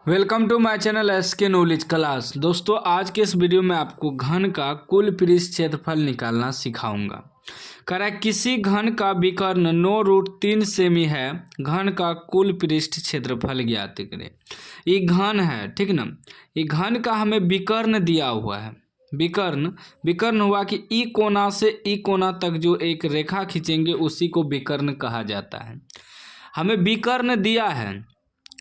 Welcome to my channel SK knowledge class. दोस्तों आज के इस वीडियो में आपको घन का कुल पृष्ठ क्षेत्रफल निकालना सिखाऊंगा। कह रहा है किसी घन का विकर्ण 9√3 सेमी है, घन का कुल पृष्ठ क्षेत्रफल ज्ञात करें। ये घन है, ठीक ना। ये घन का हमें विकर्ण दिया हुआ है। विकर्ण हुआ कि ई कोना से ई कोना तक जो एक रेखा खींचेंगे उसी को विकर्ण कहा जाता है। हमें विकर्ण दिया है।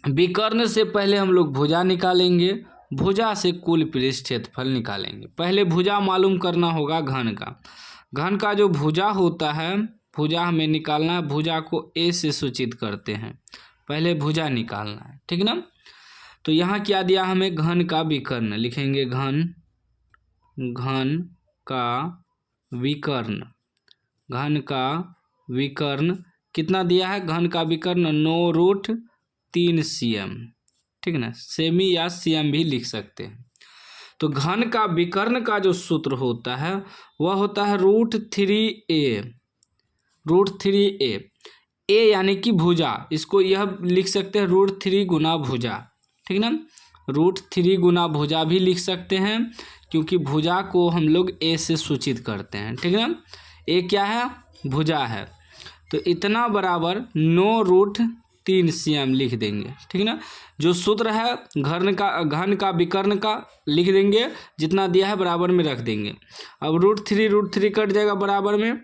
विकर्ण से पहले हम लोग भुजा निकालेंगे, भुजा से कुल पृष्ठ क्षेत्रफल निकालेंगे। पहले भुजा मालूम करना होगा घन का। घन का जो भुजा होता है, भुजा हमें निकालना है। भुजा को ए से सूचित करते हैं, पहले भुजा निकालना है, ठीक ना। तो यहाँ क्या दिया हमें, घन का विकर्ण लिखेंगे। घन का विकर्ण, घन का विकर्ण कितना दिया है, घन का विकर्ण 9√3 cm, ठीक ना। सेमी या cm भी लिख सकते हैं। तो घन का विकर्ण का जो सूत्र होता है वह होता है √3a। ए यानी कि भुजा, इसको यह लिख सकते हैं √3 गुना भुजा, ठीक ना। √3 गुना भुजा भी लिख सकते हैं, क्योंकि भुजा को हम लोग ए से सूचित करते हैं, ठीक ना। ए क्या है, भुजा है। तो इतना बराबर 9√3 cm लिख देंगे, ठीक ना। जो सूत्र है घन का विकर्ण का लिख देंगे, जितना दिया है बराबर में रख देंगे। अब √3 कट जाएगा बराबर में।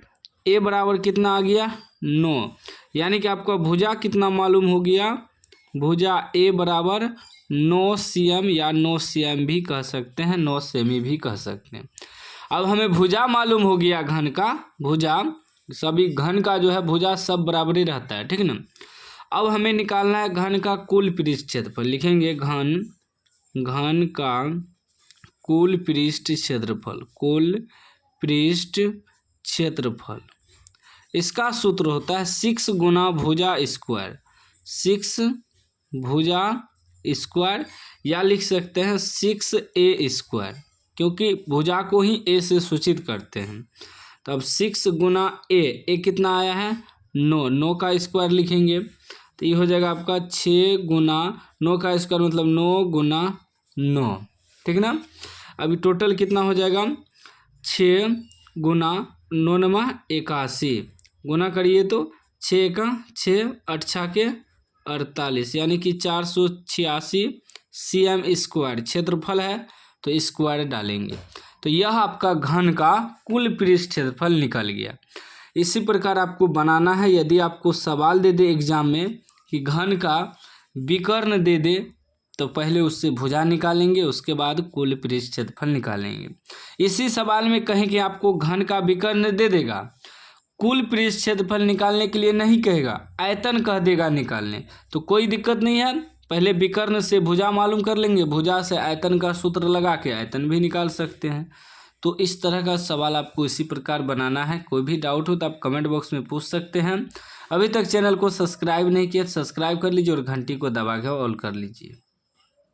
ए बराबर कितना आ गया, 9, यानी कि आपका भुजा कितना मालूम हो गया, भुजा ए बराबर 9 cm या 9 cm भी कह सकते हैं, 9 सेमी भी कह सकते हैं। अब हमें भुजा मालूम हो गया, घन का भुजा, सभी घन का जो है भुजा सब बराबर ही रहता है, ठीक ना। अब हमें निकालना है घन का कुल पृष्ठ क्षेत्रफल। लिखेंगे घन का कुल पृष्ठ क्षेत्रफल, कुल पृष्ठ क्षेत्रफल। इसका सूत्र होता है 6 गुना भुजा स्क्वायर, 6 भुजा स्क्वायर, या लिख सकते हैं 6a स्क्वायर, क्योंकि भुजा को ही ए से सूचित करते हैं। तो अब 6 गुना ए कितना आया है, 9 का स्क्वायर लिखेंगे। तो ये हो जाएगा आपका 6 गुना 9 का स्क्वायर मतलब 9 गुना 9, ठीक ना। अभी टोटल कितना हो जाएगा, 6 गुना 9 नमा 81, गुना करिए तो 6 का 6 8 के 48, यानी कि 486 cm स्क्वायर क्षेत्रफल है, तो स्क्वायर डालेंगे। तो यह आपका घन का कुल पृष्ठ क्षेत्रफल निकल गया। इसी प्रकार आपको बनाना है। यदि आपको सवाल दे दे एग्जाम में कि घन का विकर्ण दे दे, तो पहले उससे भुजा निकालेंगे, उसके बाद कुल पृष्ठ क्षेत्रफल निकालेंगे। इसी सवाल में कहें कि आपको घन का विकर्ण दे देगा, कुल पृष्ठ क्षेत्रफल निकालने के लिए नहीं कहेगा, आयतन कह देगा निकालने, तो कोई दिक्कत नहीं है। पहले विकर्ण से भुजा मालूम कर लेंगे, भुजा से आयतन का सूत्र लगा के आयतन भी निकाल सकते हैं। तो इस तरह का सवाल आपको इसी प्रकार बनाना है। कोई भी डाउट हो तो आप कमेंट बॉक्स में पूछ सकते हैं। अभी तक चैनल को सब्सक्राइब नहीं किया तो सब्सक्राइब कर लीजिए और घंटी को दबा के ऑल कर लीजिए।